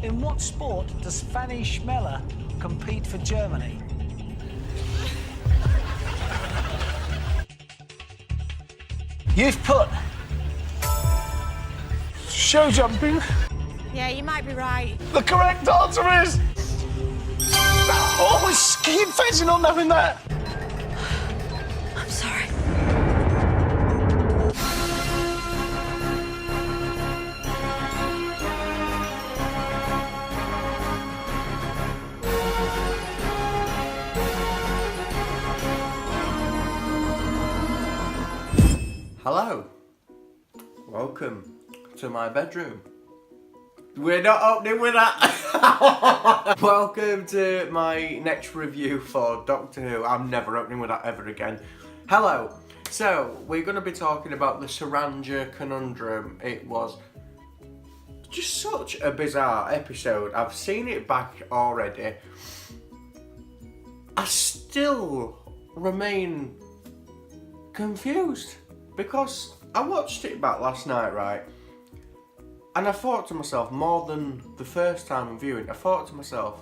In what sport does Fanny Schmeller compete for Germany? You've put show jumping. Yeah, you might be right. The correct answer is... Oh, keep fencing on having that. I'm sorry. Hello, welcome to my bedroom. We're not opening with that. Welcome to my next review for Doctor Who. I'm never opening with that ever again. Hello. So, we're going to be talking about the Tsuangra Conundrum. It was just such a bizarre episode. I've seen it back already. I still remain confused because I watched it back last night, right? And I thought to myself, more than the first time I'm viewing, I thought to myself,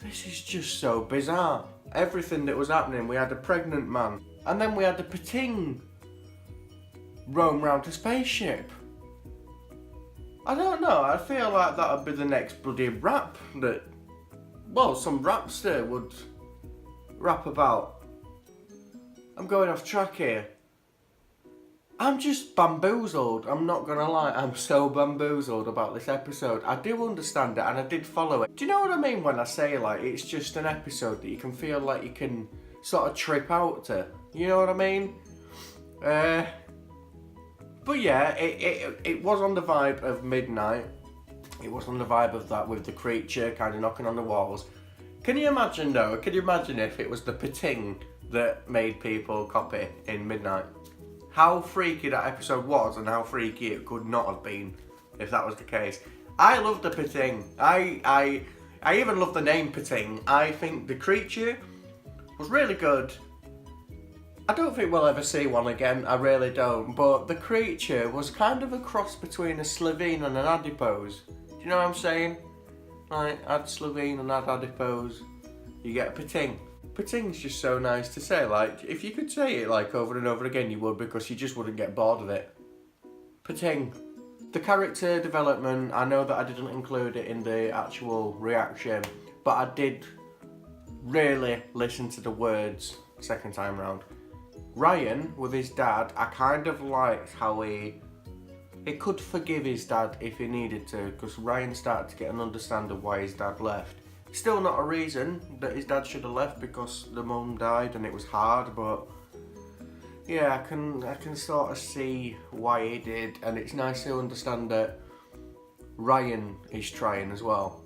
this is just so bizarre. Everything that was happening, we had a pregnant man, and then we had a Pating roam round a spaceship. I don't know, I feel like that would be the next bloody rap that, well, some rapster would rap about. I'm going off track here. I'm just bamboozled, I'm not gonna lie, I'm so bamboozled about this episode. I do understand it and I did follow it. Do you know what I mean when I say like it's just an episode that you can feel like you can sort of trip out to? You know what I mean? But yeah, it was on the vibe of Midnight. It was on the vibe of that with the creature kind of knocking on the walls. Can you imagine though, can you imagine if it was the Pating that made people copy in Midnight? How freaky that episode was and how freaky it could not have been if that was the case. I love the Pating. I even love the name Pating. I think the creature was really good. I don't think we'll ever see one again, I really don't. But the creature was kind of a cross between a Slovene and an adipose. Do you know what I'm saying? Like, add Slovene and add adipose, you get a Pating. Pating's just so nice to say, like, if you could say it like over and over again you would, because you just wouldn't get bored of it. Pating. The character development, I know that I didn't include it in the actual reaction, but I did really listen to the words second time round. Ryan, with his dad, I kind of liked how he could forgive his dad if he needed to, because Ryan started to get an understanding of why his dad left. Still not a reason that his dad should have left because the mum died and it was hard, but yeah, I can sort of see why he did, and it's nice to understand that Ryan is trying as well.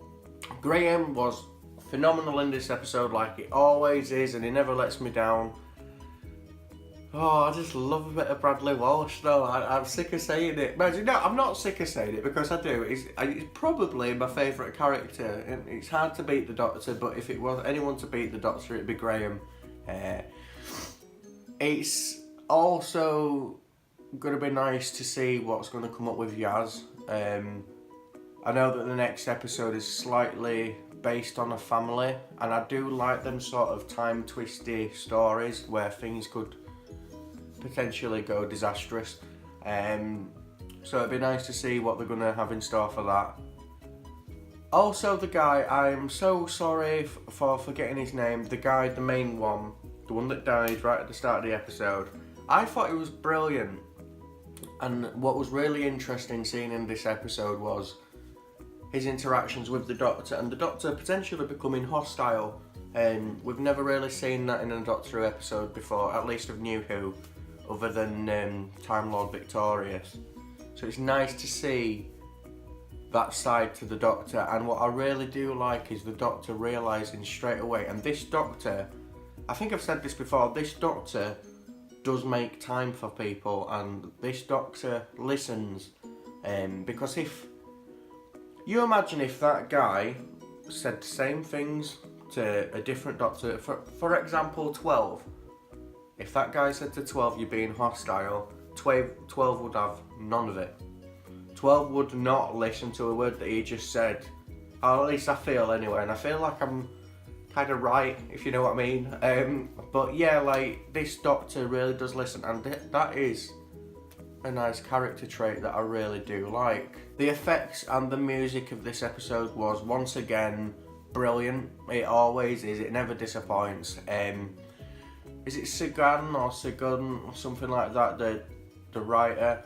Graham was phenomenal in this episode, like it always is, and he never lets me down. Oh, I just love a bit of Bradley Walsh though. I'm sick of saying it. But no, I'm not sick of saying it because I do. It's probably my favourite character. And it's hard to beat the Doctor, but if it was anyone to beat the Doctor, it'd be Graham. It's also going to be nice to see what's going to come up with Yaz. I know that the next episode is slightly based on a family, and I do like them sort of time-twisty stories where things could potentially go disastrous, so it'd be nice to see what they're going to have in store for that. Also the guy, I'm so sorry for forgetting his name, the guy, the main one, the one that died right at the start of the episode. I thought he was brilliant, and what was really interesting seeing in this episode was his interactions with the Doctor, and the Doctor potentially becoming hostile, and we've never really seen that in a Doctor Who episode before, at least of New Who, other than Time Lord Victorious. So it's nice to see that side to the Doctor, and what I really do like is the Doctor realising straight away, and this Doctor, I think I've said this before, this Doctor does make time for people, and this Doctor listens, because if you imagine if that guy said the same things to a different Doctor, for example 12, if that guy said to 12 you're being hostile, 12 would have none of it. 12 would not listen to a word that he just said Or at least I feel anyway, and I feel like I'm kind of right, if you know what I mean. But yeah, like, this Doctor really does listen, and that is a nice character trait that I really do like. The effects and the music of this episode was once again brilliant. It always is, it never disappoints. Is it Sagan or Sagun or something like that, the writer?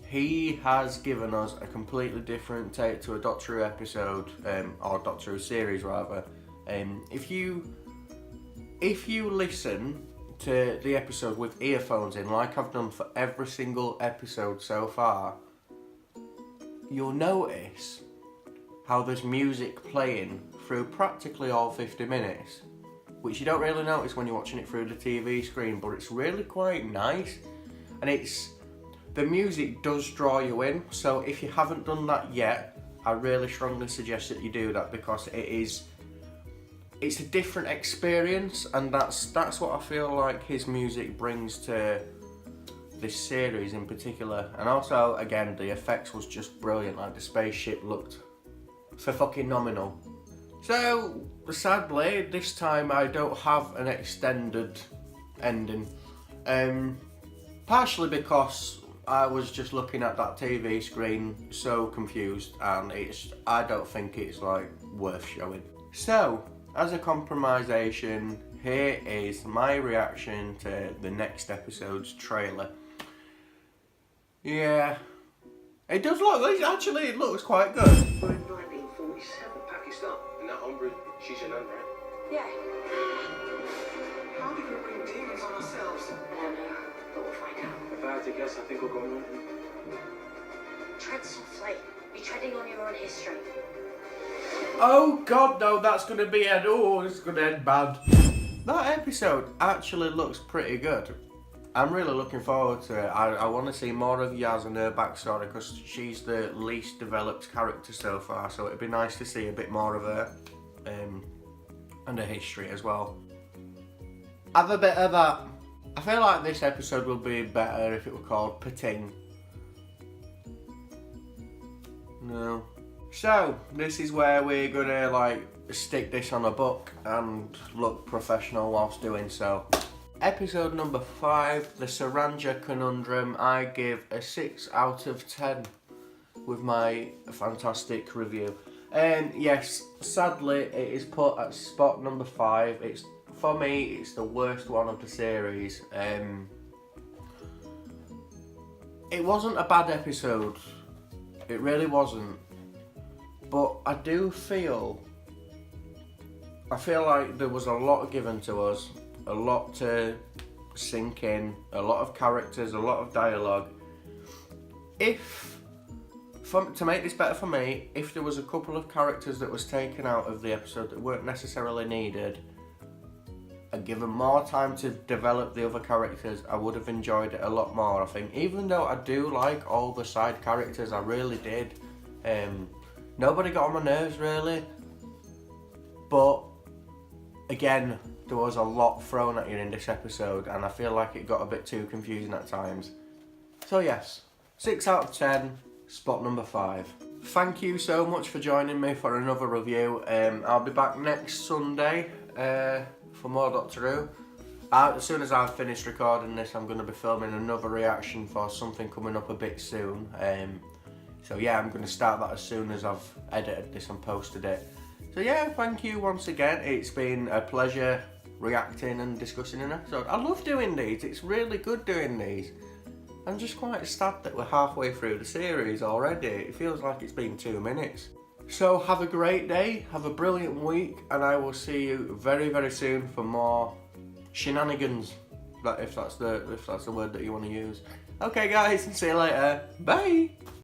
He has given us a completely different take to a Doctor Who episode, or Doctor Who series rather. If you listen to the episode with earphones in, like I've done for every single episode so far, you'll notice how there's music playing through practically all 50 minutes, which you don't really notice when you're watching it through the TV screen, but it's really quite nice, and the music does draw you in. So if you haven't done that yet, I really strongly suggest that you do that, because it's a different experience, and that's what I feel like his music brings to this series in particular. And also, again, the effects was just brilliant. Like, the spaceship looked fucking nominal. So sadly, this time I don't have an extended ending, partially because I was just looking at that TV screen so confused, and I don't think it's like worth showing. So as a compromisation, here is my reaction to the next episode's trailer. Yeah, it does look, it looks quite good. But in 1947, Pakistan, and that hombre, she's your nun, right? Yeah. How did we bring demons on ourselves? I don't know, but we'll find out. If I had to guess, I think we're going on. Tread softly. You're treading on your own history. Oh god, no, that's gonna be it's gonna end bad. That episode actually looks pretty good. I'm really looking forward to it. I want to see more of Yaz and her backstory, because she's the least developed character so far, so it'd be nice to see a bit more of her, and her history as well. Have a bit of that. I feel like this episode would be better if it were called Pating. No. So, this is where we're gonna like stick this on a book and look professional whilst doing so. Episode number 5, the Tsuangra Conundrum, I give a 6 out of 10 with my fantastic review. Yes, sadly it is put at spot number 5. For me, it's the worst one of the series. It wasn't a bad episode, it really wasn't. But I feel like there was a lot given to us, a lot to sink in, a lot of characters, a lot of dialogue. To make this better for me, if there was a couple of characters that was taken out of the episode that weren't necessarily needed, and given more time to develop the other characters, I would have enjoyed it a lot more, I think. Even though I do like all the side characters, I really did. Nobody got on my nerves really, but again, there was a lot thrown at you in this episode, and I feel like it got a bit too confusing at times. So yes, 6 out of 10, spot number 5. Thank you so much for joining me for another review. I'll be back next Sunday for more Doctor Who. As soon as I've finished recording this, I'm going to be filming another reaction for something coming up a bit soon. So yeah, I'm going to start that as soon as I've edited this and posted it. So yeah, thank you once again. It's been a pleasure reacting and discussing an episode. I love doing these. It's really good doing these. I'm just quite sad that we're halfway through the series already. It feels like it's been 2 minutes. So have a great day, have a brilliant week, and I will see you very, very soon for more shenanigans. If that's the word that you want to use. Okay guys, see you later. Bye!